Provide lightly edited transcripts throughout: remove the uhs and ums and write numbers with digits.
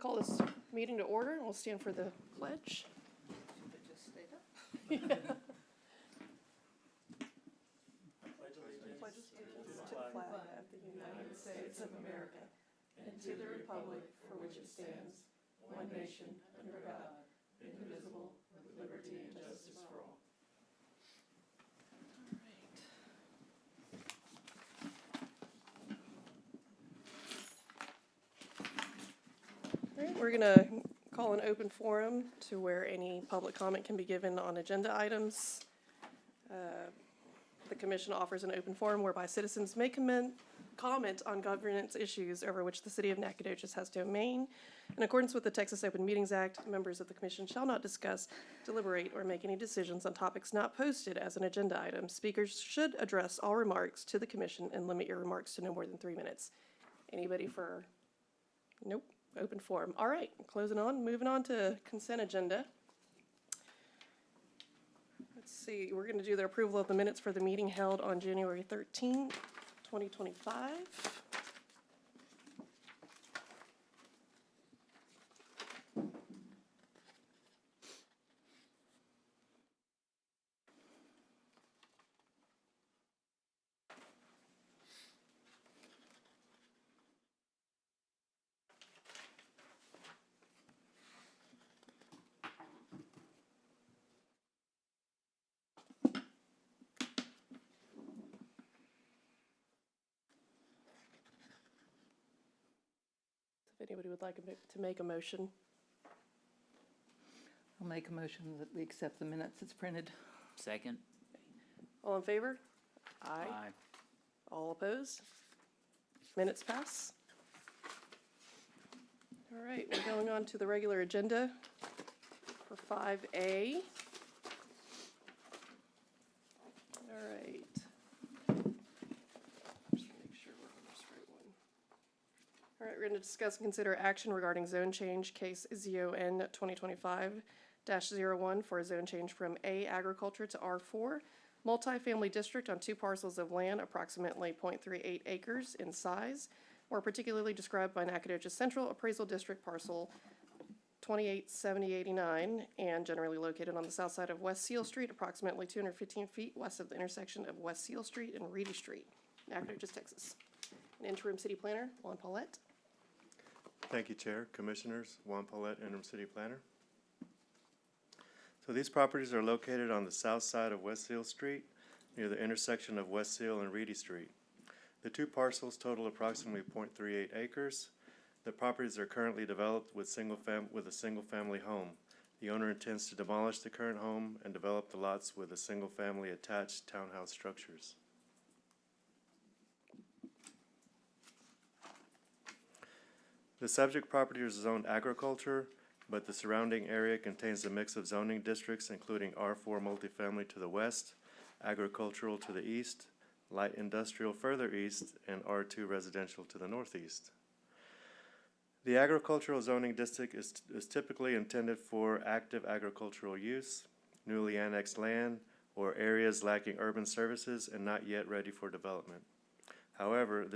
call this meeting to order, and we'll stand for the pledge. Should it just stay up? Pledge allegiance to the flag of the United States of America and to the republic for which it stands, one nation, under God, indivisible, with liberty and justice for all. All right, we're going to call an open forum to where any public comment can be given on agenda items. The commission offers an open forum whereby citizens may comment on governance issues over which the city of Nacogdoches has domain. In accordance with the Texas Open Meetings Act, members of the commission shall not discuss, deliberate, or make any decisions on topics not posted as an agenda item. Speakers should address all remarks to the commission and limit your remarks to no more than 3 minutes. Anybody for? Nope. Open forum. All right, moving on to consent agenda. Let's see, we're going to do the approval of the minutes for the meeting held on January 13th, 2025. If anybody would like to make a motion. I'll make a motion that we accept the minutes as printed. Second. All in favor? Aye. Aye. All opposed? Minutes pass. All right, we're going on to the regular agenda for 5A. All right. Just make sure we're on this right one. All right, we're going to discuss and consider action regarding zone change, case ZON 2025-01 for a zone change from A agriculture to R4. Multifamily district on 2 parcels of land, approximately 0.38 acres in size, more particularly described by Nacogdoches Central Appraisal District Parcel 287089, and generally located on the south side of West Seal Street, approximately 215 feet west of the intersection of West Seal Street and Reedy Street, Nacogdoches, Texas. An interim city planner, Juan Paulette. Thank you, Chair, Commissioners. Juan Paulette, interim city planner. So these properties are located on the south side of West Seal Street, near the intersection of West Seal and Reedy Street. The 2 parcels total approximately 0.38 acres. The properties are currently developed with a single-family home. The owner intends to demolish the current home and develop the lots with a single-family attached townhouse structures. The subject property is zoned agriculture, but the surrounding area contains a mix of zoning districts including R4 multifamily to the west, agricultural to the east, light industrial further east, and R2 residential to the northeast. The agricultural zoning district is typically intended for active agricultural use, newly annexed land, or areas lacking urban services and not yet ready for development. However,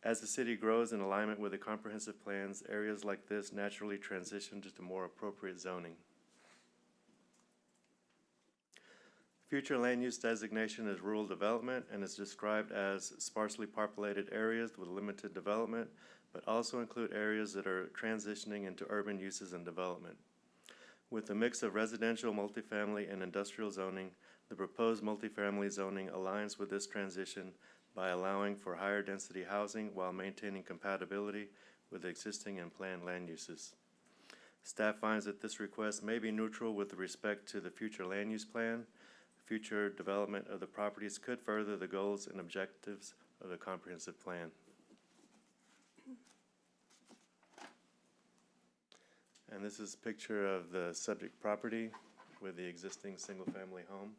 as the city grows in alignment with the comprehensive plans, areas like this naturally transition to more appropriate zoning. Future land use designation is rural development and is described as sparsely populated areas with limited development, but also include areas that are transitioning into urban uses and development. With a mix of residential, multifamily, and industrial zoning, the proposed multifamily zoning aligns with this transition by allowing for higher density housing while maintaining compatibility with existing and planned land uses. Staff finds that this request may be neutral with respect to the future land use plan. Future development of the properties could further the goals and objectives of the comprehensive plan. And this is a picture of the subject property with the existing single-family home.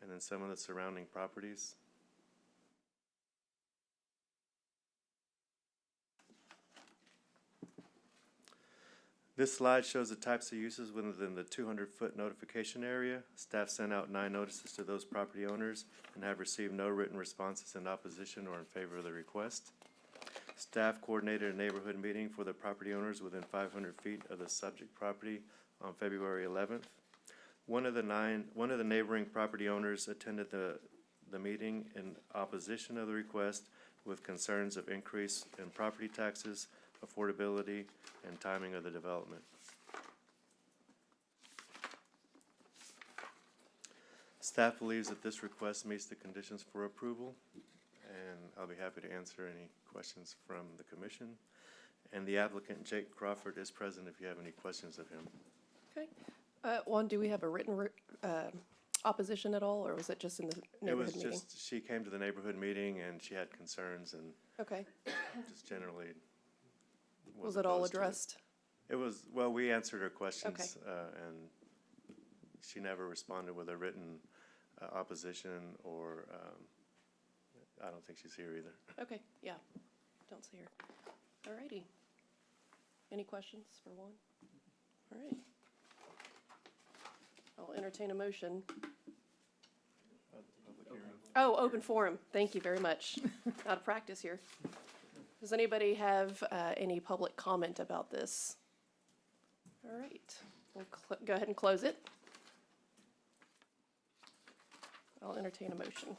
And then some of the surrounding properties. This slide shows the types of uses within the 200-foot notification area. Staff sent out 9 notices to those property owners and have received no written responses in opposition or in favor of the request. Staff coordinated a neighborhood meeting for the property owners within 500 feet of the subject property on February 11th. One of the neighboring property owners attended the meeting in opposition of the request with concerns of increase in property taxes, affordability, and timing of the development. Staff believes that this request meets the conditions for approval, and I'll be happy to answer any questions from the commission. And the applicant, Jake Crawford, is present if you have any questions of him. Okay. Juan, do we have a written opposition at all, or was it just in the neighborhood meeting? It was just, she came to the neighborhood meeting and she had concerns and Okay. just generally Was it all opposed to addressed? It was, well, we answered her questions, and she never responded with a written opposition or, I don't think she's here either. Okay, yeah. Don't see her. All righty. Any questions for Juan? All right. I'll entertain a motion. Oh, open forum. Thank you very much. Out of practice here. Does anybody have any public comment about this? All right, we'll go ahead and close it. I'll entertain a motion.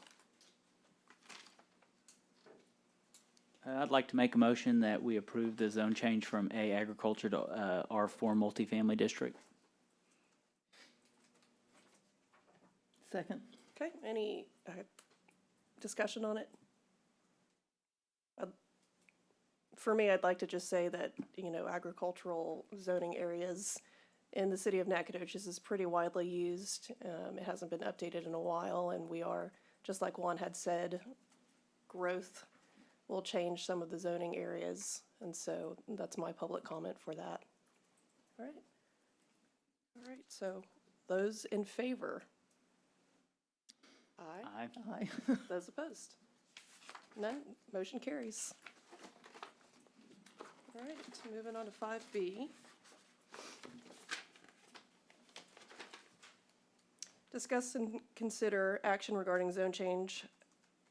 I'd like to make a motion that we approve the zone change from A agriculture to R4 multifamily district. Second. Okay, any discussion on it? For me, I'd like to just say that, you know, agricultural zoning areas in the city of Nacogdoches is pretty widely used. It hasn't been updated in a while, and we are, just like Juan had said, growth will change some of the zoning areas, and so that's my public comment for that. All right. All right, so those in favor? Aye. Aye. Aye. Those opposed? None. Motion carries. All right, moving on to 5B. Discuss and consider action regarding zone change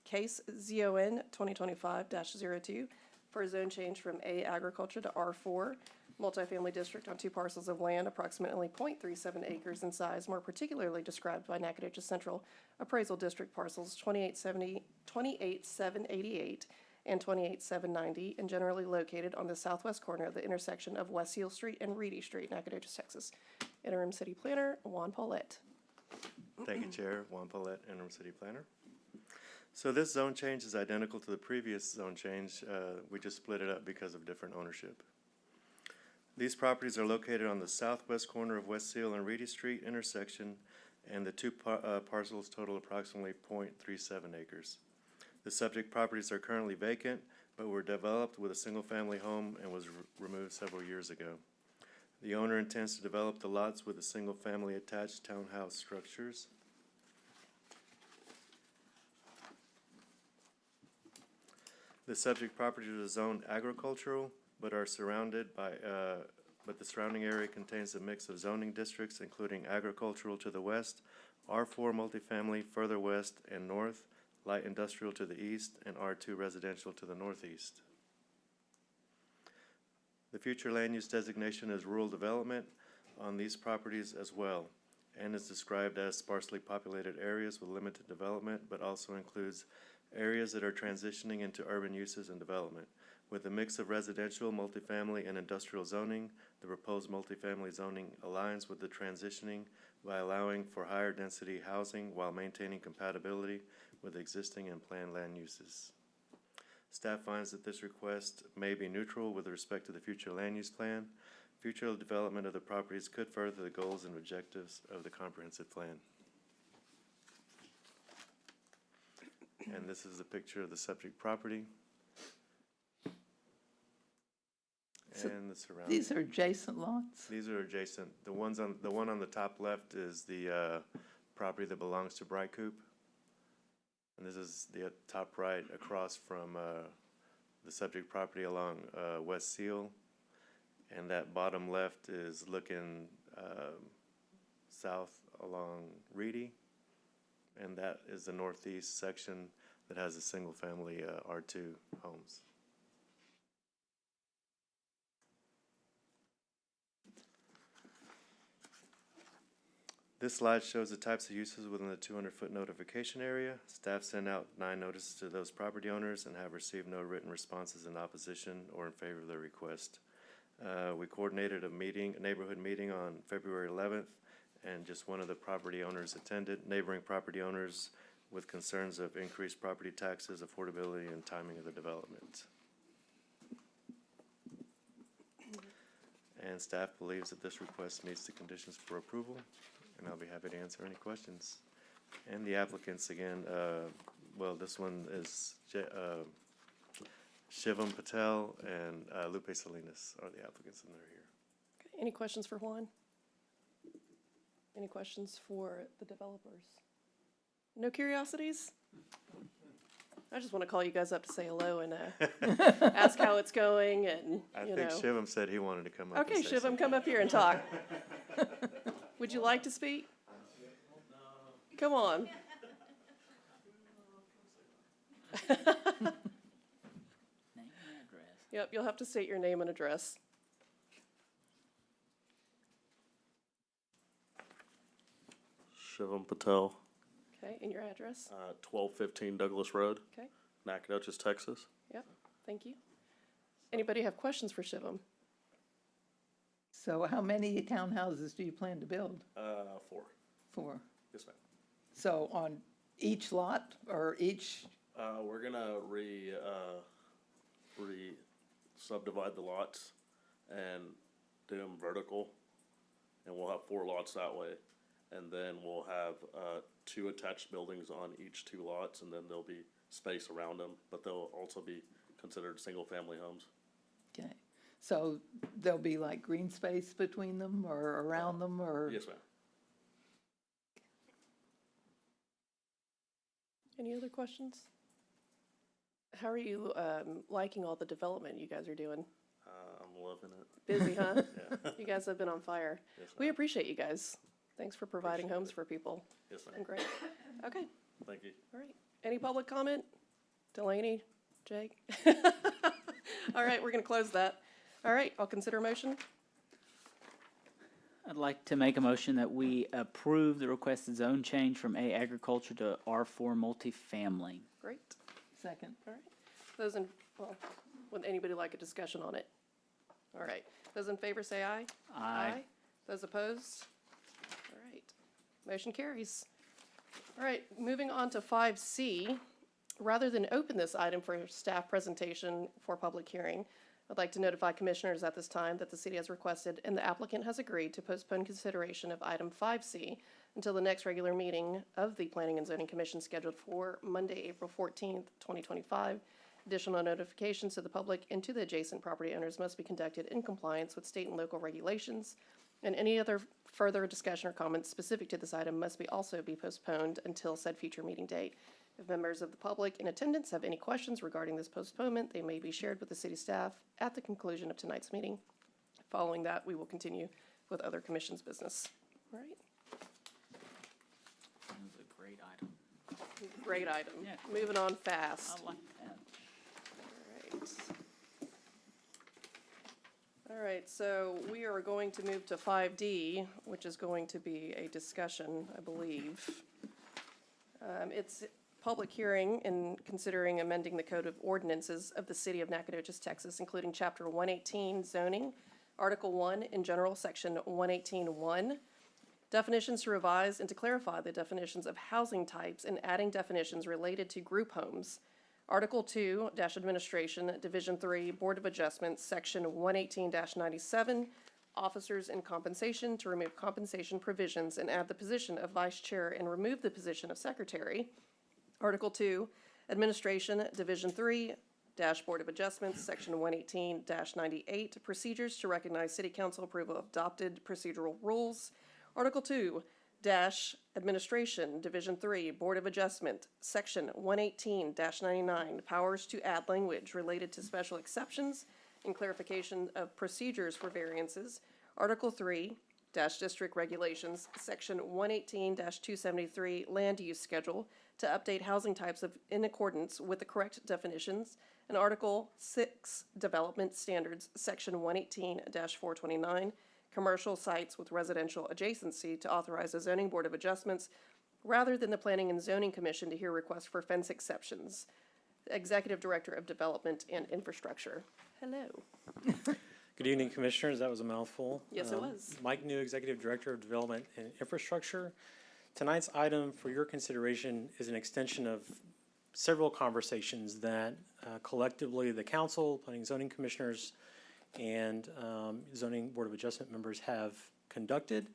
case ZON 2025-02 for a zone change from A agriculture to R4 multifamily district on 2 parcels of land approximately 0.37 acres in size, more particularly described by Nacogdoches Central Appraisal District parcels 28788 and 28790, and generally located on the southwest corner of the intersection of West Seal Street and Reedy Street, Nacogdoches, Texas. Interim City Planner, Juan Paulette. Thank you, Chair. Juan Paulette, Interim City Planner. So this zone change is identical to the previous zone change. We just split it up because of different ownership. These properties are located on the southwest corner of West Seal and Reedy Street intersection, and the 2 parcels total approximately 0.37 acres. The subject properties are currently vacant, but were developed with a single-family home and was removed several years ago. The owner intends to develop the lots with a single-family attached townhouse structures. The subject properties are zoned agricultural, but are surrounded by, but the surrounding area contains a mix of zoning districts, including agricultural to the west, R4 multifamily further west and north, light industrial to the east, and R2 residential to the northeast. The future land use designation is rural development on these properties as well, and is described as sparsely populated areas with limited development, but also includes areas that are transitioning into urban uses and development. With a mix of residential, multifamily, and industrial zoning, the proposed multifamily zoning aligns with the transitioning by allowing for higher density housing while maintaining compatibility with existing and planned land uses. Staff finds that this request may be neutral with respect to the future land use plan. Future development of the properties could further the goals and objectives of the comprehensive plan. And this is a picture of the subject property. So And the surrounding. These are adjacent lots? These are adjacent. The one on the top left is the property that belongs to Bright Coop. And this is the top right across from the subject property along West Seal. And that bottom left is looking south along Reedy. And that is the northeast section that has a single family R2 homes. This slide shows the types of uses within the 200-foot notification area. Staff sent out 9 notices to those property owners and have received no written responses in opposition or in favor of their request. We coordinated a neighborhood meeting on February 11th, and just one of the property owners attended, neighboring property owners with concerns of increased property taxes, affordability, and timing of the development. And staff believes that this request meets the conditions for approval, and I'll be happy to answer any questions. And the applicants, again, well, this one is Shivam Patel and Lupe Salinas are the applicants, and they're here. Okay, any questions for Juan? Any questions for the developers? No curiosities? I just want to call you guys up to say hello and ask how it's going and, I you think know. Shivam said he wanted to come up. Okay, and say Shivam, come up here and talk. Would you like to speak? Come on. Name and address. Yep, you'll have to state your name and address. Shivam Patel, Okay, and your address? 1215 Douglas Road, Okay, Nacogdoches, Texas. yep, thank you. Anybody have questions for Shivam? So how many townhouses do you plan to build? 4. 4. Yes, ma'am. So on each lot or each, We're gonna subdivide the lots and do them vertical, and we'll have 4 lots that way. And then we'll have 2 attached buildings on each 2 lots, and then there'll be space around them, but they'll also be considered single-family homes. okay, so there'll be like green space between them or around them or? Yes, ma'am. Any other questions? How are you liking all the development you guys are doing? I'm loving it. Busy, huh? Yeah. You guys have been on fire. Yes, We ma'am. appreciate you guys. Thanks for providing Appreciate homes it. for people. Yes, ma'am. And great. Okay, Thank you. all right. Any public comment? Delaney, Jake? All right, we're gonna close that. All right, I'll consider a motion. I'd like to make a motion that we approve the requested zone change from A agriculture to R4 multifamily. Great. Second. All right. Those in, well, would anybody like a discussion on it? All right. Those in favor say aye. Aye. Those opposed? All right. Motion carries. All right, moving on to 5C. Rather than open this item for staff presentation for public hearing, I'd like to notify commissioners at this time that the city has requested and the applicant has agreed to postpone consideration of item 5C until the next regular meeting of the Planning and Zoning Commission scheduled for Monday, April 14th, 2025. Additional notifications to the public and to the adjacent property owners must be conducted in compliance with state and local regulations. And any other further discussion or comments specific to this item must also be postponed until said future meeting date. If members of the public in attendance have any questions regarding this postponement, they may be shared with the city staff at the conclusion of tonight's meeting. Following that, we will continue with other commission's business. All right, That was a great item. great item. Yeah. Moving on fast. I like that. All right. All right, so we are going to move to 5D, which is going to be a discussion, I believe. It's public hearing in considering amending the Code of Ordinances of the City of Nacogdoches, Texas, including Chapter 118 zoning, Article 1 in general, Section 118.1, definitions to revise and to clarify the definitions of housing types and adding definitions related to group homes, Article 2, Administration, Division 3, Board of Adjustments, Section 118-97, Officers and Compensation, to remove compensation provisions and add the position of Vice Chair and remove the position of Secretary. Article 2, Administration, Division 3, Board of Adjustments, Section 118-98, Procedures to recognize City Council approval of adopted procedural rules. Article 2, Administration, Division 3, Board of Adjustment, Section 118-99, Powers to add language related to special exceptions and clarification of procedures for variances. Article 3, District Regulations, Section 118-273, Land Use Schedule, to update housing types in accordance with the correct definitions. And Article 6, Development Standards, Section 118-429, commercial sites with residential adjacency to authorize a zoning board of adjustments rather than the Planning and Zoning Commission to hear requests for fence exceptions. Executive Director of Development and Infrastructure. Hello. Good evening, Commissioners. That was a mouthful. Yes, it was. Mike New, Executive Director of Development and Infrastructure. Tonight's item for your consideration is an extension of several conversations that collectively the Council, Planning and Zoning Commissioners, and Zoning Board of Adjustment members have conducted.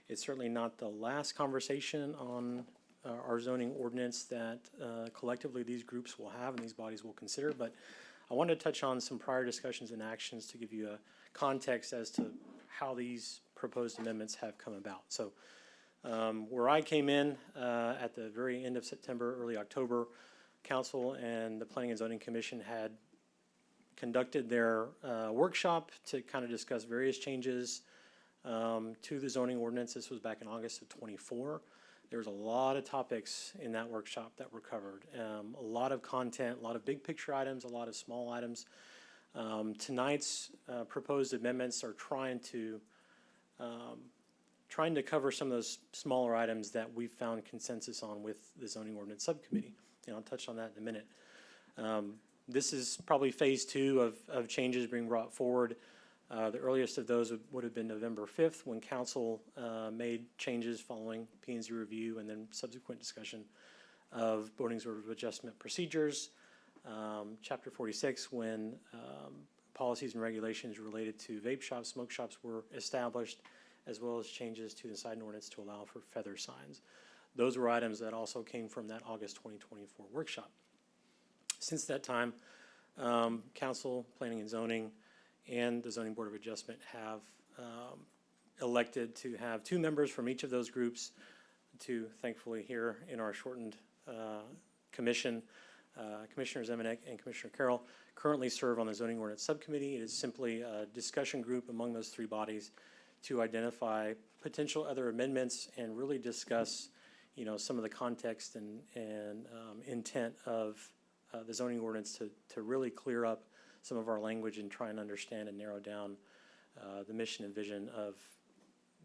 It's certainly not the last conversation on our zoning ordinance that collectively these groups will have and these bodies will consider, but I wanted to touch on some prior discussions and actions to give you a context as to how these proposed amendments have come about. So where I came in at the very end of September, early October, Council and the Planning and Zoning Commission had conducted their workshop to kind of discuss various changes to the zoning ordinance. This was back in August of '24. There was a lot of topics in that workshop that were covered. A lot of content, a lot of big picture items, a lot of small items. Tonight's proposed amendments are trying to cover some of those smaller items that we've found consensus on with the zoning ordinance subcommittee. And I'll touch on that in a minute. This is probably phase 2 of changes being brought forward. The earliest of those would have been November 5th when Council made changes following P&Z review and then subsequent discussion of Boarding's Order of Adjustment procedures. Chapter 46 when policies and regulations related to vape shops, smoke shops were established, as well as changes to the sign ordinance to allow for feather signs. Those were items that also came from that August 2024 workshop. Since that time, Council, Planning and Zoning, and the Zoning Board of Adjustment have elected to have 2 members from each of those groups to, thankfully, here in our shortened commission. Commissioners Emanek and Commissioner Carroll currently serve on the Zoning Ordinance Subcommittee. It is simply a discussion group among those 3 bodies to identify potential other amendments and really discuss, some of the context and intent of the zoning ordinance to really clear up some of our language and try and understand and narrow down the mission and vision of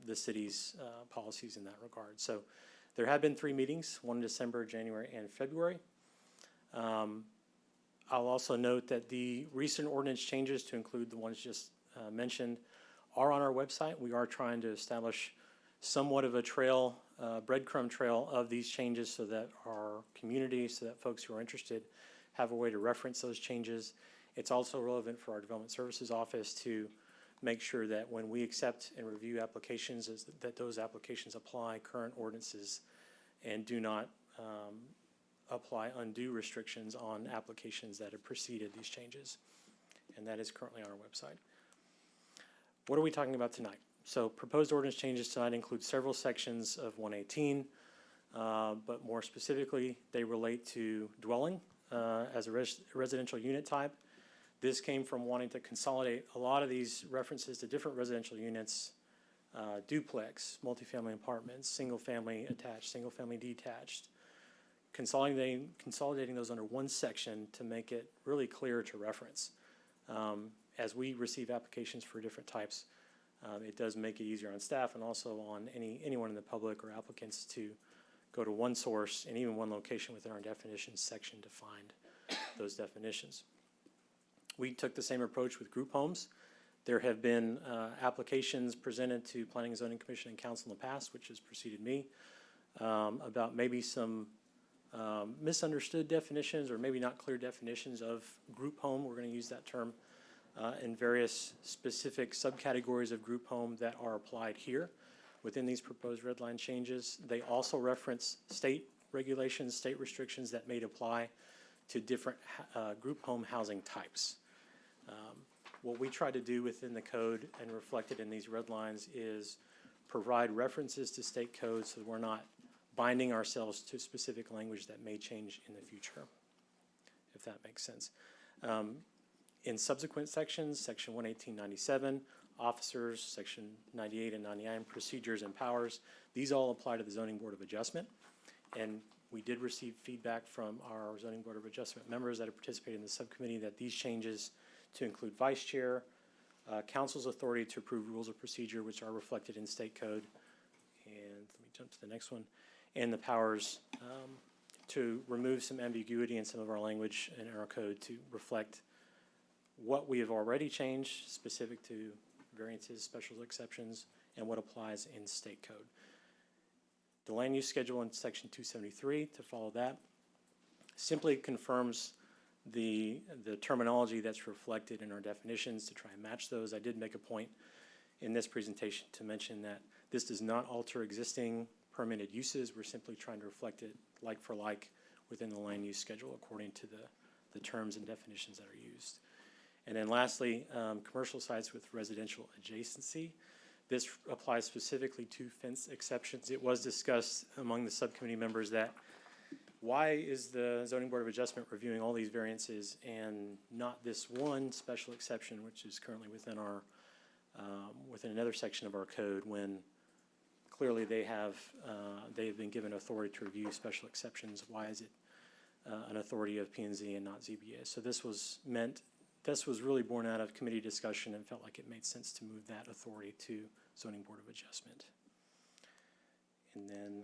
the city's policies in that regard. So there have been 3 meetings, one in December, January, and February. I'll also note that the recent ordinance changes, to include the ones just mentioned, are on our website. We are trying to establish somewhat of a trail, breadcrumb trail of these changes so that our community, so that folks who are interested have a way to reference those changes. It's also relevant for our Development Services Office to make sure that when we accept and review applications, that those applications apply current ordinances and do not apply undue restrictions on applications that have preceded these changes. And that is currently on our website. What are we talking about tonight? So proposed ordinance changes tonight include several sections of 118, but more specifically, they relate to dwelling as a residential unit type. This came from wanting to consolidate a lot of these references to different residential units, duplex, multifamily apartments, single-family attached, single-family detached, consolidating those under one section to make it really clear to reference. As we receive applications for different types, it does make it easier on staff and also on anyone in the public or applicants to go to one source and even one location within our definitions section to find those definitions. We took the same approach with group homes. There have been applications presented to Planning and Zoning Commission and Council in the past, which has preceded me, about maybe some misunderstood definitions or maybe not clear definitions of group home. We're going to use that term in various specific subcategories of group home that are applied here within these proposed red line changes. They also reference state regulations, state restrictions that may apply to different group home housing types. What we try to do within the code and reflected in these red lines is provide references to state codes so that we're not binding ourselves to specific language that may change in the future, if that makes sense. In subsequent sections, section 118.97, officers, section 98 and 99, procedures and powers, these all apply to the Zoning Board of Adjustment. And we did receive feedback from our Zoning Board of Adjustment members that have participated in the subcommittee that these changes to include vice chair, council's authority to approve rules of procedure, which are reflected in state code. And let me jump to the next one. And the powers to remove some ambiguity in some of our language in our code to reflect what we have already changed specific to variances, special exceptions, and what applies in state code. The land use schedule in section 273, to follow that, simply confirms the terminology that's reflected in our definitions to try and match those. I did make a point in this presentation to mention that this does not alter existing permitted uses. We're simply trying to reflect it like for like within the land use schedule according to the terms and definitions that are used. And then lastly, commercial sites with residential adjacency. This applies specifically to fence exceptions. It was discussed among the subcommittee members that why is the Zoning Board of Adjustment reviewing all these variances and not this one special exception, which is currently within our, within another section of our code, when clearly they've been given authority to review special exceptions. Why is it an authority of P&Z and not ZBA? So this was really born out of committee discussion and felt like it made sense to move that authority to Zoning Board of Adjustment. And then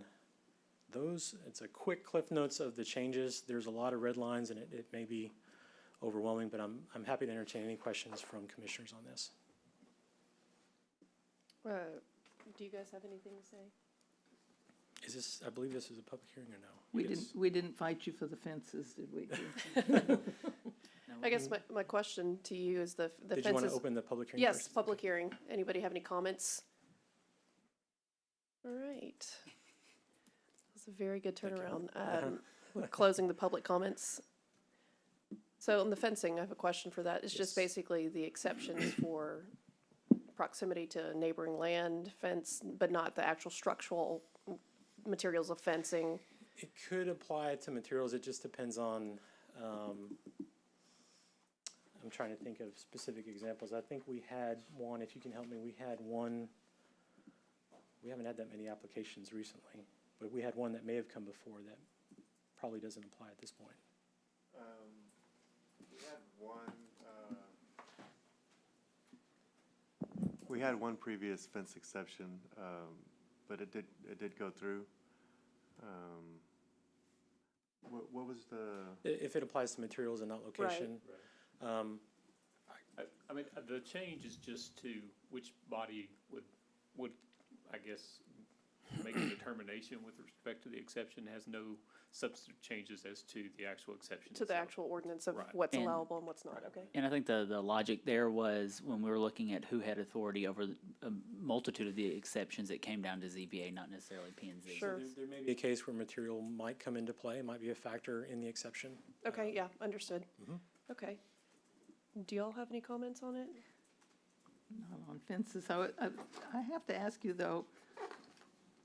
it's a quick cliff notes of the changes. There's a lot of red lines and it may be overwhelming, but I'm happy to entertain any questions from commissioners on this. Do you guys have anything to say? Is this, I believe this is a public hearing or no? We didn't fight you for the fences, did we? I guess my question to you is the fences. Did you want to open the public hearing Yes, first? public hearing. Anybody have any comments? All right. That's a very good turnaround. We're closing the public comments. So on the fencing, I have a question for that. It's just Yes. basically the exceptions for proximity to neighboring land, fence, but not the actual structural materials of fencing. It could apply to materials. It just depends on, I'm trying to think of specific examples. I think we had one, if you can help me, we had one, we haven't had that many applications recently, but we had one that may have come before that probably doesn't apply at this point. We had one previous fence exception, but it did go through. What was the? If it applies to materials and not location. I mean, the change is just to which body would, I guess, make a determination with respect to the exception, has no substantive changes as to the actual exception To the itself. actual ordinance of Right. what's And- allowable and what's not, okay? And I think the logic there was when we were looking at who had authority over a multitude of the exceptions, it came down to ZBA, not necessarily P&Z. Sure. There may be a case where material might come into play, might be a factor in the exception. Okay, yeah, understood. Mhm. Okay. Do y'all have any comments on it? Not on fences. I have to ask you, though,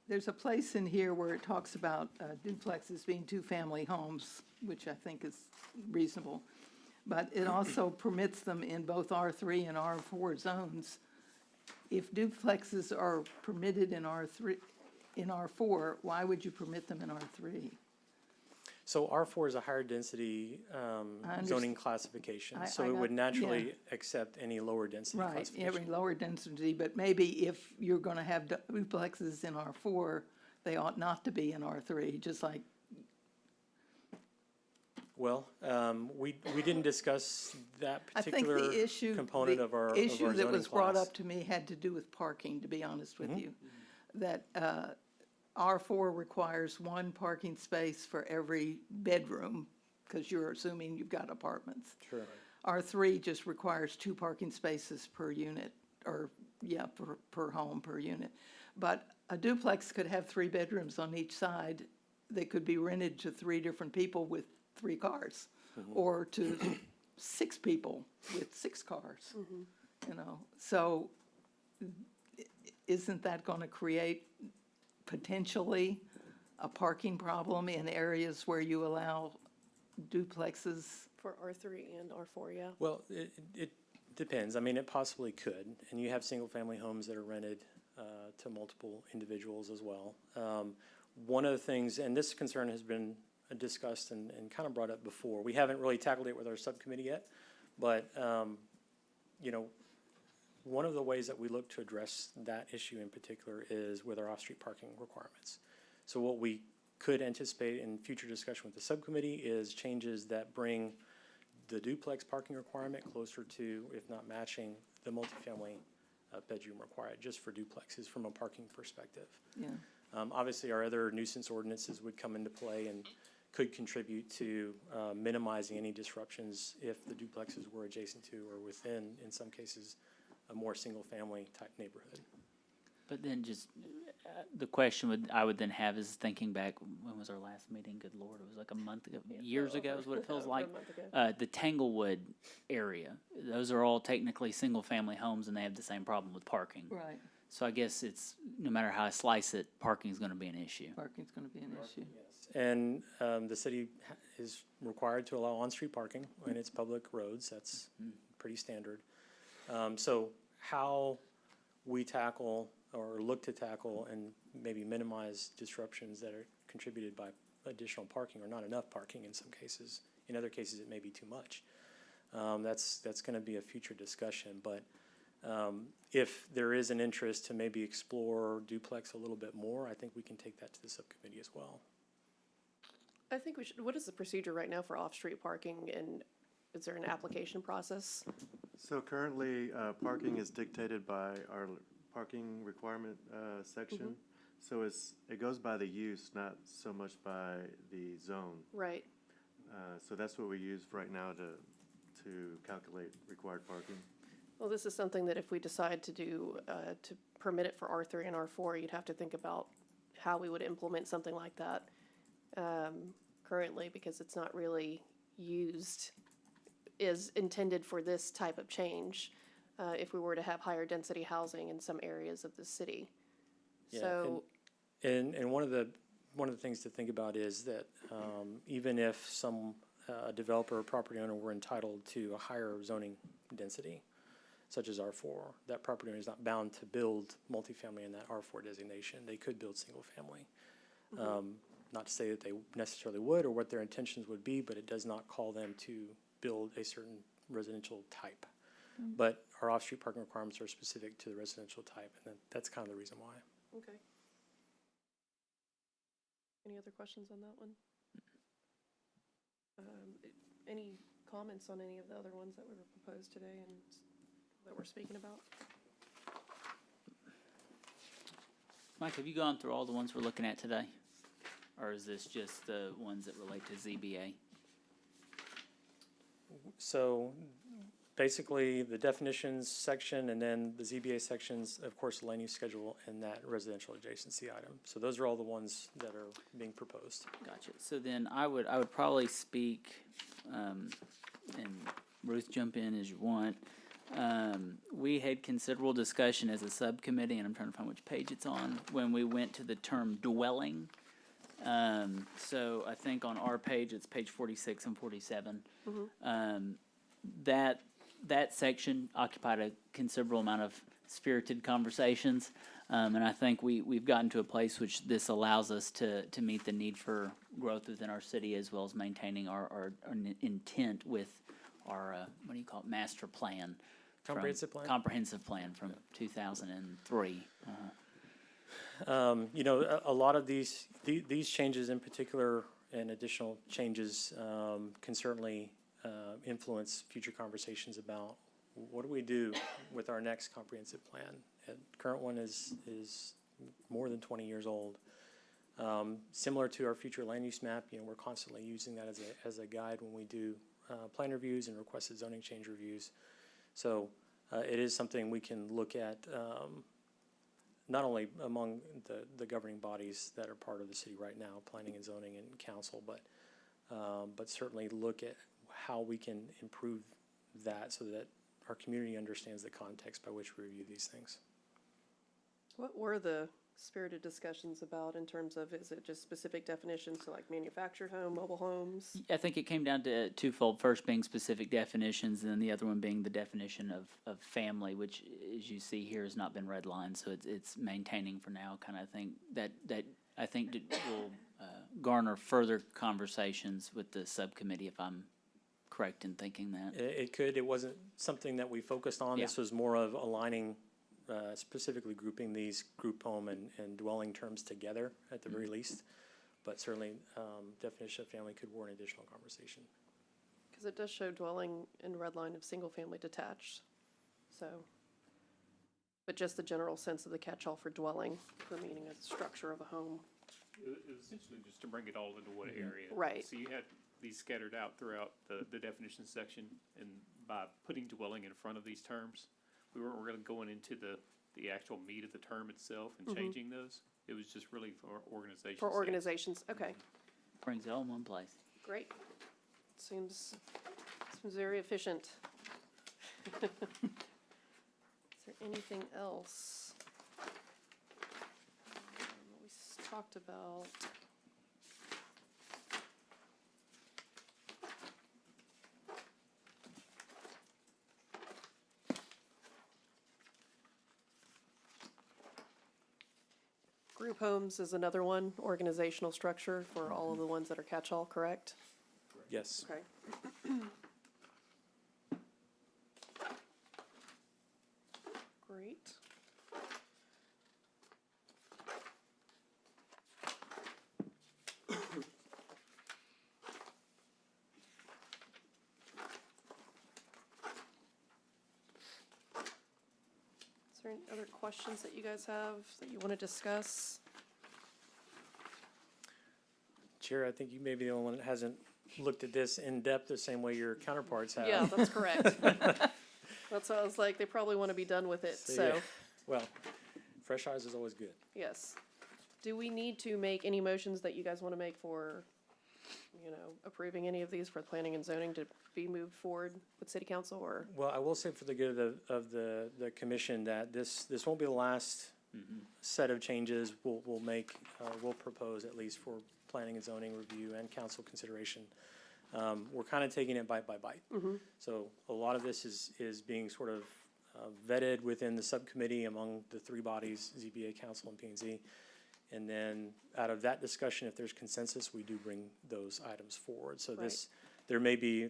there's a place in here where it talks about duplexes being two-family homes, which I think is reasonable. But it also permits them in both R3 and R4 zones. If duplexes are permitted in R4, why would you permit them in R3? So R4 is a higher density zoning classification, so it would naturally accept any lower density Right, classification. every lower density, but maybe if you're gonna have duplexes in R4, they ought not to be in R3, just like, Well, we didn't discuss that I think particular the issue, component of our the issue that zoning was brought class. up to me had to do with parking, to be honest with Mm-hmm. you. That R4 requires one parking space for every bedroom, because you're assuming you've got apartments. Sure. R3 just requires 2 parking spaces per unit, or, per home, per unit. But a duplex could have 3 bedrooms on each side. They could be rented to 3 different people with 3 cars, or to 6 people with 6 cars, you know? So isn't that gonna create potentially a parking problem in areas where you allow duplexes? For R3 and R4, yeah. Well, it depends. I mean, it possibly could, and you have single-family homes that are rented to multiple individuals as well. One of the things, and this concern has been discussed and kind of brought up before. We haven't really tackled it with our subcommittee yet, but, you know, one of the ways that we look to address that issue in particular is with our off-street parking requirements. So what we could anticipate in future discussion with the subcommittee is changes that bring the duplex parking requirement closer to, if not matching, the multifamily bedroom required, just for duplexes from a parking perspective. Yeah. Obviously, our other nuisance ordinances would come into play and could contribute to minimizing any disruptions if the duplexes were adjacent to or within, in some cases, a more single-family type neighborhood. But then just, the question I would then have is thinking back, when was our last meeting? Good Lord, it was like a month ago, years ago is what it feels Over like. a month ago. The Tanglewood area, those are all technically single-family homes and they have the same problem with parking. Right. So I guess it's, no matter how I slice it, parking's gonna be an issue. Parking's going to be an issue. And the city is required to allow on-street parking in its public roads. That's pretty standard. So how we tackle or look to tackle and maybe minimize disruptions that are contributed by additional parking or not enough parking in some cases. In other cases, it may be too much. That's going to be a future discussion. But if there is an interest to maybe explore duplex a little bit more, I think we can take that to the subcommittee as well. I think we should, what is the procedure right now for off-street parking, and is there an application process? So currently, parking is dictated by our parking requirement section. So it goes by the use, not so much by the zone. Right. So that's what we use right now to calculate required parking. Well, this is something that if we decide to do, to permit it for R3 and R4, you'd have to think about how we would implement something like that currently, because it's not really used, is intended for this type of change if we were to have higher density housing in some areas of the city. Yeah, So, And one of the things to think about is that even if some developer or property owner were entitled to a higher zoning density, such as R4, that property owner is not bound to build multifamily in that R4 designation. They could build single family. Not to say that they necessarily would or what their intentions would be, but it does not call them to build a certain residential type. But our off-street parking requirements are specific to the residential type, and that's kind of the reason why. okay. Any other questions on that one? Any comments on any of the other ones that were proposed today and that we're speaking about? Mike, have you gone through all the ones we're looking at today? Or is this just the ones that relate to ZBA? So basically, the definitions section and then the ZBA sections, of course, the land use schedule and that residential adjacency item. So those are all the ones that are being proposed. Gotcha. So then I would probably speak, and Ruth, jump in as you want. We had considerable discussion as a subcommittee, and I'm trying to find which page it's on, when we went to the term dwelling. So I think on our page, it's page 46 and 47. That section occupied a considerable amount of spirited conversations. And I think we've gotten to a place which this allows us to meet the need for growth within our city, as well as maintaining our intent with our, what do you call it, master plan. Comprehensive plan? Comprehensive plan from 2003. You know, a lot of these changes in particular and additional changes can certainly influence future conversations about what do we do with our next comprehensive plan. The current one is more than 20 years old. Similar to our future land use map, you know, we're constantly using that as a guide when we do plan reviews and requested zoning change reviews. So it is something we can look at not only among the governing bodies that are part of the city right now, planning and zoning and council, but certainly look at how we can improve that so that our community understands the context by which we review these things. What were the spirited discussions about in terms of, is it just specific definitions to like manufactured home, mobile homes? I think it came down to twofold. First being specific definitions, and then the other one being the definition of family, which, as you see here, has not been redlined. So it's maintaining for now. Kind of thing that I think will garner further conversations with the subcommittee, if I'm correct correct in thinking that? It could, it wasn't something that we focused on. This was more of aligning, specifically grouping these group home and dwelling terms together at the very least. But certainly, definition of family could warrant additional conversation. Because it does show dwelling in red line of single-family detached, so. But just the general sense of the catch-all for dwelling, for meaning a structure of a home. It was essentially just to bring it all into one area. Right. So you had these scattered out throughout the definition section, and by putting dwelling in front of these terms, we weren't really going into the actual meat of the term itself and changing those. It was just really for organizations. For organizations, okay, Brings it all in one place. great. Seems very efficient. Is there anything else? We talked about. Group homes is another one, organizational structure for all of the ones that are catch-all, correct? Yes. Okay. Great. Is there any other questions that you guys have that you want to discuss? Chair, I think you may be the only one that hasn't looked at this in depth the same way your counterparts have. Yeah, that's correct. That's what I was like, they probably want to be done with it, so, yeah. Well, fresh eyes is always good. yes. Do we need to make any motions that you guys want to make for, approving any of these for planning and zoning to be moved forward with city council, or? Well, I will say for the good of the commission that this won't be the last set of changes we'll make, we'll propose at least for planning and zoning review and council consideration. We're kind of taking it bite by bite. So a lot of this is being sort of vetted within the subcommittee among the three bodies, ZBA, council, and P&Z. And then out of that discussion, if there's consensus, we do bring those items forward. So this, there may be,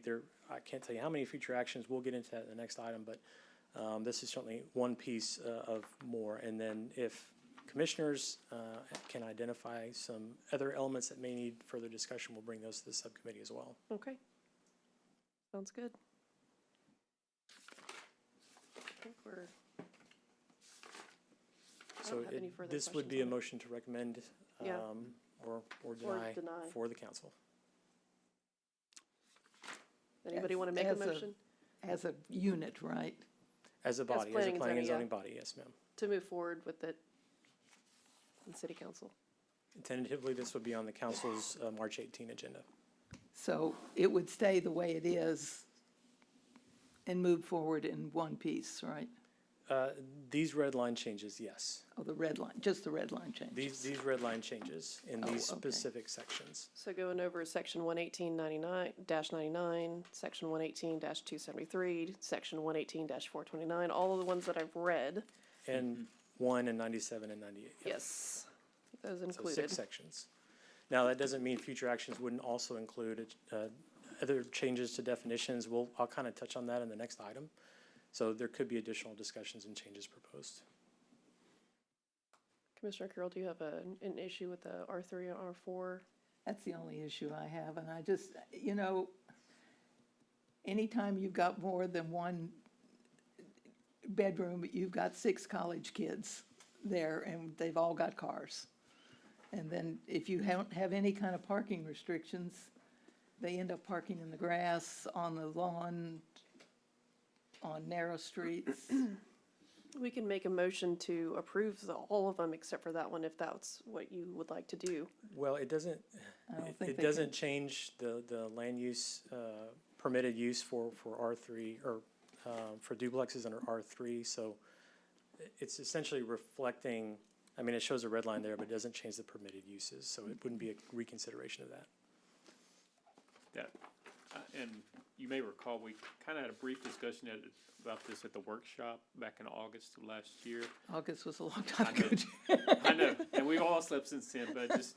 I can't tell you how many future actions, we'll get into that in the next item, but this is certainly one piece of more. And then if commissioners can identify some other elements that may need further discussion, we'll bring those to the subcommittee as well. Okay. Sounds good. I think we're. I So don't have any further this would be a questions on it. motion to recommend Yeah. or deny deny. for the council. Anybody want to make a As a- motion As a unit, right? As a body, as a planning and planning and zoning, zoning body, yes, ma'am. to move forward with it in city council? Tentatively, this would be on the council's March 18 agenda. So it would stay the way it is and move forward in one piece, right? These red line changes, yes. Oh, the red line, just the red line changes. These red line changes in Oh, these okay. specific sections. So going over section 118-99, section 118-273, section 118-429, all of the ones that I've read, And 1 and 97 and 98. Yep. yes, those So included. 6 sections. Now, that doesn't mean future actions wouldn't also include other changes to definitions. I'll kind of touch on that in the next item. So there could be additional discussions and changes proposed. Commissioner Carroll, do you have an issue with the R3 and R4? That's the only issue I have, and I just, anytime you've got more than one bedroom, you've got 6 college kids there, and they've all got cars. And then if you don't have any kind of parking restrictions, they end up parking in the grass, on the lawn, on narrow streets. We can make a motion to approve all of them except for that one if that's what you would like to do. Well, it doesn't, I don't think it they doesn't can. change the land use, permitted use for R3, or for duplexes under R3, so it's essentially reflecting, I mean, it shows a red line there, but it doesn't change the permitted uses, so it wouldn't be a reconsideration of that. And you may recall, we kind of had a brief discussion about this at the workshop back in August of last year. August was a long time I know. ago. I know, and we've all slept since then, but just,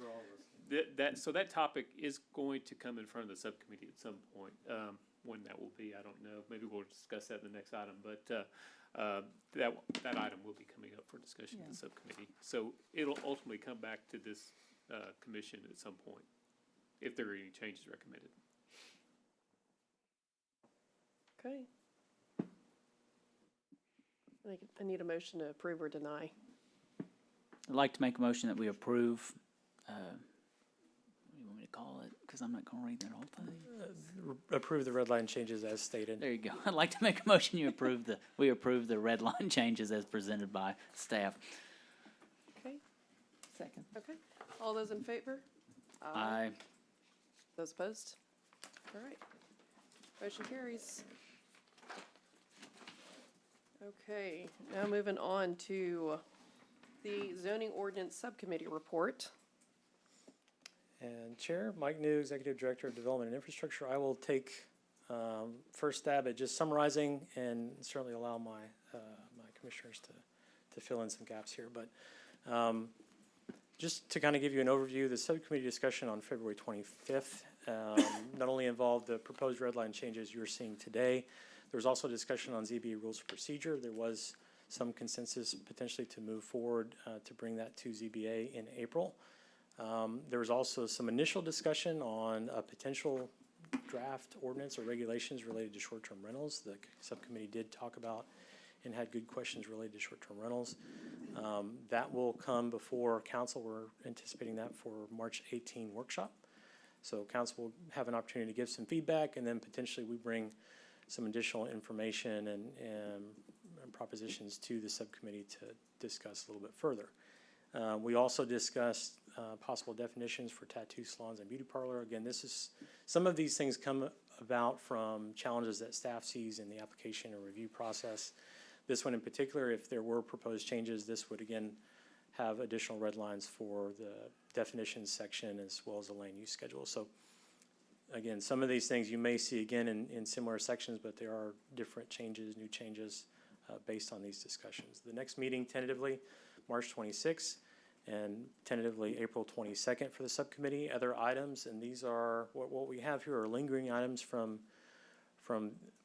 so that topic is going to come in front of the subcommittee at some point. when that will be, I don't know. Maybe we'll discuss that in the next item, but that item will be coming up for discussion in the subcommittee. So it'll ultimately come back to this commission at some point, if there are any changes recommended. Okay. I need a motion to approve or deny. I'd like to make a motion that we approve, what do you want me to call it? Because I'm not going to read that whole thing. Approve the red line changes as stated. There you go. I'd like to make a motion we approve the red line changes as presented by staff. Okay, Second. okay. All those in favor? Aye. Those opposed? All right. Motion carries. Okay, now moving on to the zoning ordinance subcommittee report. And Chair, Mike New, Executive Director of Development and Infrastructure, I will take first stab at just summarizing and certainly allow my my commissioners to fill in some gaps here. But just to kind of give you an overview, the subcommittee discussion on February 25th not only involved the proposed red line changes you're seeing today, there was also discussion on ZBA rules of procedure. There was some consensus potentially to move forward to bring that to ZBA in April. There was also some initial discussion on a potential draft ordinance or regulations related to short-term rentals. The subcommittee did talk about and had good questions related to short-term rentals. That will come before council. We're anticipating that for March 18 workshop. So council will have an opportunity to give some feedback, and then potentially we bring some additional information and propositions to the subcommittee to discuss a little bit further. We also discussed possible definitions for tattoo salons and beauty parlor. Again, some of these things come about from challenges that staff sees in the application and review process. This one in particular, if there were proposed changes, this would again have additional red lines for the definitions section as well as the land use schedule. So again, some of these things you may see again in similar sections, but there are different changes, new changes based on these discussions. The next meeting tentatively, March 26th, and tentatively April 22nd for the subcommittee. Other items, and these are, what we have here are lingering items from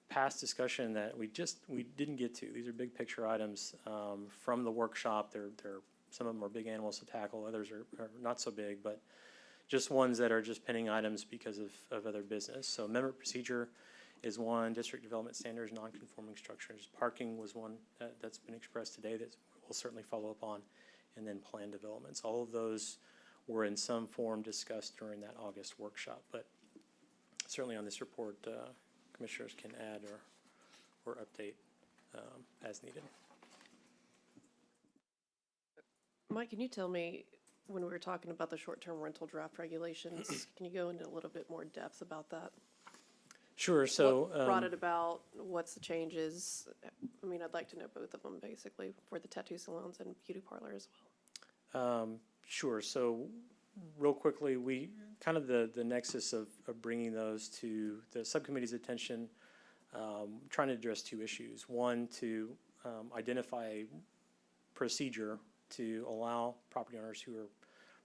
past discussion that we didn't get to. These are big picture items from the workshop. Some of them are big animals to tackle, others are not so big, but just ones that are just pending items because of other business. So amendment procedure is one, district development standards, non-conforming structures. Parking was one that's been expressed today that we'll certainly follow up on, and then plan developments. All of those were in some form discussed during that August workshop, but certainly on this report, commissioners can add or update as needed. Mike, can you tell me, when we were talking about the short-term rental draft regulations, can you go into a little bit more depth about that? Sure, so. What brought it about? What's the changes? I mean, I'd like to know both of them, basically, for the tattoo salons and beauty parlor as well. Sure, so real quickly, we, kind of the nexus of bringing those to the subcommittee's attention, trying to address two issues. One, to identify a procedure to allow property owners who are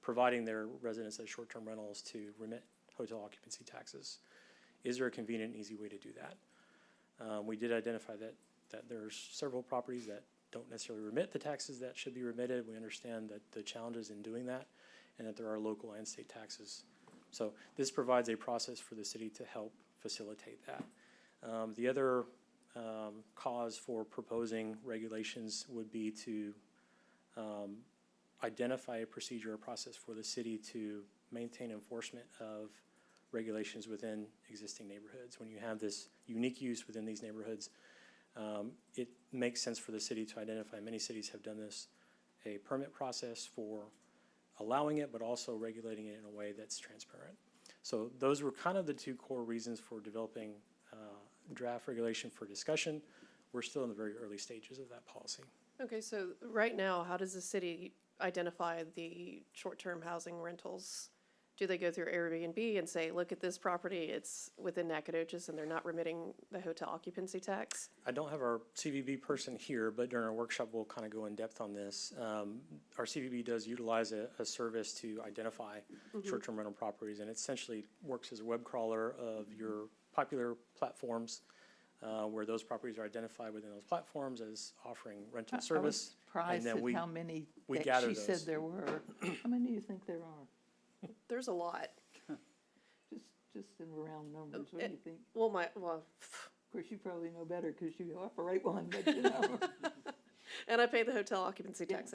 providing their residents as short-term rentals to remit hotel occupancy taxes. Is there a convenient and easy way to do that? We did identify that there's several properties that don't necessarily remit the taxes that should be remitted. We understand that the challenges in doing that, and that there are local and state taxes. So this provides a process for the city to help facilitate that. The other cause for proposing regulations would be to identify a procedure or process for the city to maintain enforcement of regulations within existing neighborhoods. When you have this unique use within these neighborhoods, it makes sense for the city to identify, many cities have done this, a permit process for allowing it, but also regulating it in a way that's transparent. So those were kind of the two core reasons for developing draft regulation for discussion. We're still in the very early stages of that policy. Okay, so right now, how does the city identify the short-term housing rentals? Do they go through Airbnb and say, look at this property, it's within Nacogdoches and they're not remitting the hotel occupancy tax? I don't have our CVB person here, but during our workshop, we'll kind of go in depth on this. Our CVB does utilize a service to identify short-term rental properties, and it essentially works as a web crawler of your popular platforms, where those properties are identified within those platforms as offering rental service. Surprised then at we- how many we that gather she said those. there were. How many do you think there are? There's a lot. Just in round numbers, what do you think? Well, Of course, you probably know better because you operate one, but you know. and I pay the hotel occupancy tax.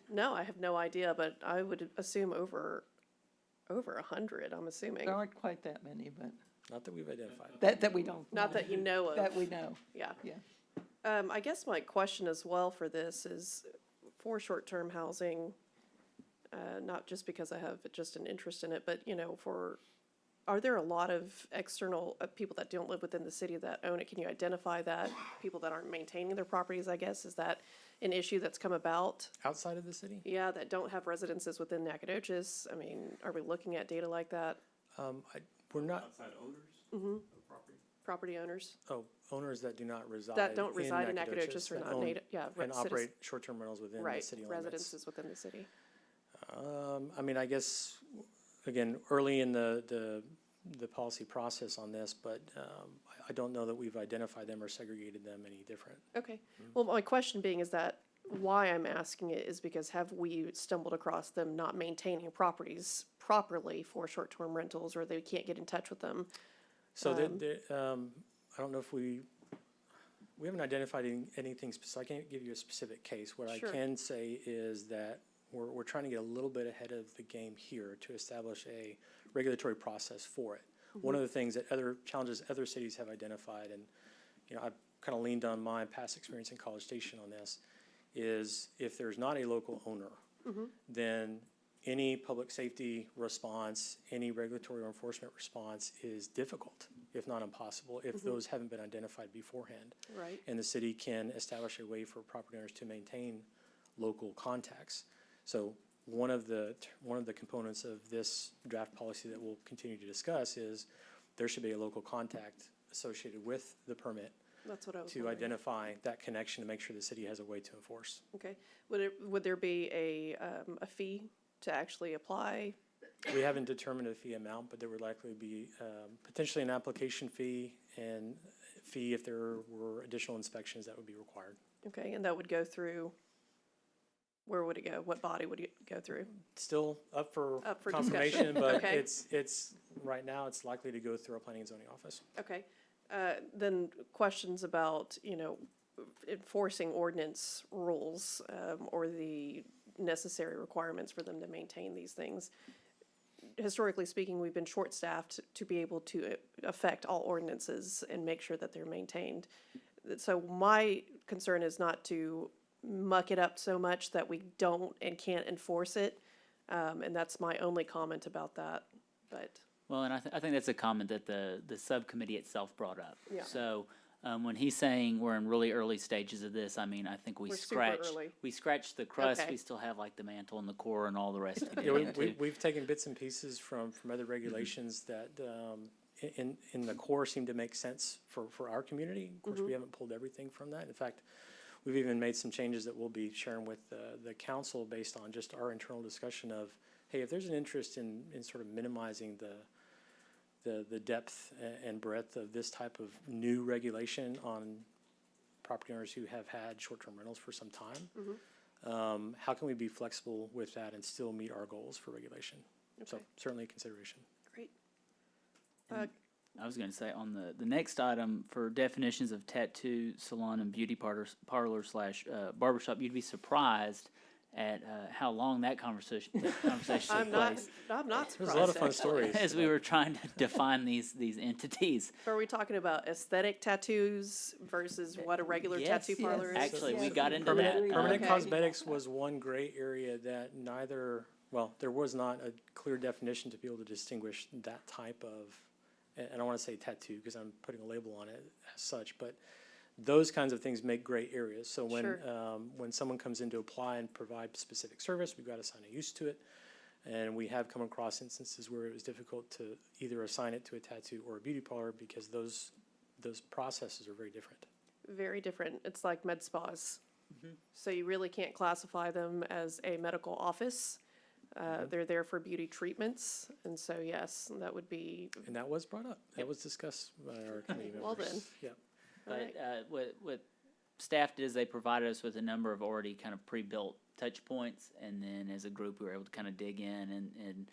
No, I have no idea, but I would assume over 100, I'm assuming. There aren't quite that many, but Not that we've identified. that we don't. Not that you know of. That we know, Yeah. yeah. I guess my question as well for this is for short-term housing, not just because I have just an interest in it, but, are there a lot of external people that don't live within the city that own it? Can you identify that? People that aren't maintaining their properties, I guess, is that an issue that's come about? Outside of the city? Yeah, that don't have residences within Nacogdoches? I mean, are we looking at data like that? We're not, Outside owners of property? Property owners owners that do not reside that don't reside in Nacogdoches, Nacogdoches or that not own native, yeah. and operate short-term rentals within the Right, city limits. residences within the city. I mean, I guess, again, early in the policy process on this, but I don't know that we've identified them or segregated them any different. Okay, well, my question being is that why I'm asking it is because have we stumbled across them not maintaining properties properly for short-term rentals, or they can't get in touch with them? So I don't know if we haven't identified anything specific. I can't give you a specific case. What Sure. I can say is that we're trying to get a little bit ahead of the game here to establish a regulatory process for it. One of the things that challenges other cities have identified, and I've kind of leaned on my past experience in College Station on this, is if there's not a local owner, then any public safety response, any regulatory or enforcement response is difficult, if not impossible, if those haven't been identified beforehand. Right. And the city can establish a way for property owners to maintain local contacts. So one of the components of this draft policy that we'll continue to discuss is there should be a local contact associated with the permit That's what I was to wondering. identify that connection to make sure the city has a way to enforce. Okay, would there be a fee to actually apply? We haven't determined a fee amount, but there would likely be potentially an application fee and fee if there were additional inspections that would be required. Okay, and that would go through, where would it go? What body would it go through? Still up for Up for confirmation, discussion. but Okay. it's right now it's likely to go through our planning and zoning office. Okay, then questions about, enforcing ordinance rules, or the necessary requirements for them to maintain these things. Historically speaking, we've been short-staffed to be able to affect all ordinances and make sure that they're maintained. So my concern is not to muck it up so much that we don't and can't enforce it. And that's my only comment about that, but. Well, and I think that's a comment that the subcommittee itself brought up. Yeah. So when he's saying we're in really early stages of this, I mean, I think We're super early. we scratched the crust. Okay. We still have like the mantle and the core and all the rest of it. Yeah, we've taken bits and pieces from other regulations that in the core seem to make sense for our community. Of course, we haven't pulled everything from that. In fact, we've even made some changes that we'll be sharing with the council based on just our internal discussion of, hey, if there's an interest in sort of minimizing the depth and breadth of this type of new regulation on property owners who have had short-term rentals for some time, how can we be flexible with that and still meet our goals for regulation? So Okay. certainly a consideration. Great. I was going to say on the next item for definitions of tattoo, salon, and beauty parlor slash barbershop, you'd be surprised at how long that conversation took I'm not place surprised. There's a lot of fun actually. stories. as we were trying to define these entities. So are we talking about aesthetic tattoos versus what a regular Yes, tattoo parlor is? Actually, we Yes. got into Permanent that. Okay. cosmetics was one gray area that there was not a clear definition to be able to distinguish that type of, and I don't want to say tattoo because I'm putting a label on it as such, but those kinds of things make gray areas. So Sure. when someone comes in to apply and provide specific service, we've got to assign a use to it. And we have come across instances where it was difficult to either assign it to a tattoo or a beauty parlor because those processes are very different. Very different. It's like med spas. So you really can't classify them as a medical office. They're there for beauty treatments, and so yes, that would be, And that was brought up. That was discussed by our committee members. Well then. Yeah. But what staff did is they provided us with a number of already kind of pre-built touch points, and then as a group, we were able to kind of dig in, and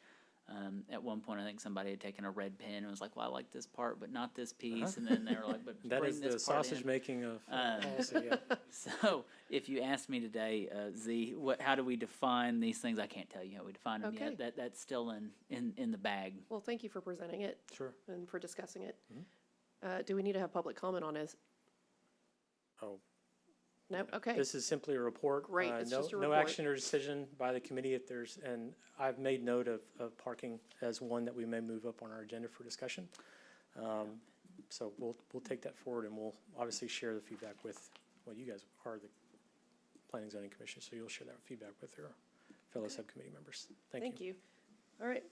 at one point, I think somebody had taken a red pen and was like, well, I like this part, but not this piece, and then they were like, but That bring is this the part sausage in. making of policy, yeah. So if you asked me today, Z, how do we define these things? I can't tell you how we define them Okay. yet. That's still in the bag. well, thank you for presenting it Sure. and for discussing it. Do we need to have public comment on this? Oh, No, okay. this is simply a report. Great, it's No- just a No report. action or decision by the committee if there's, and I've made note of parking as one that we may move up on our agenda for discussion. So we'll take that forward, and we'll obviously share the feedback with, well, you guys are the Planning and Zoning Commission, so you'll share that feedback with your fellow subcommittee members. Thank you. All right.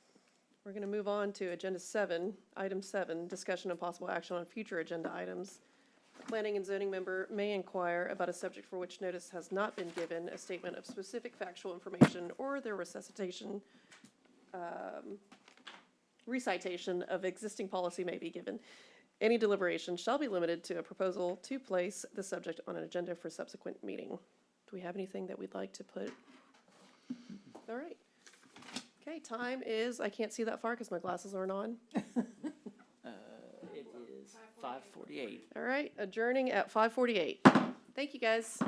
We're going to move on to Agenda 7, Item 7, discussion and possible action on future agenda items. A planning and zoning member may inquire about a subject for which notice has not been given, a statement of specific factual information, or their recitation of existing policy may be given. Any deliberation shall be limited to a proposal to place the subject on an agenda for subsequent meeting. Do we have anything that we'd like to put? All right. Okay, time is, I can't see that far because my glasses aren't on. It is 5:48. All right, adjourning at 5:48. Thank you, guys.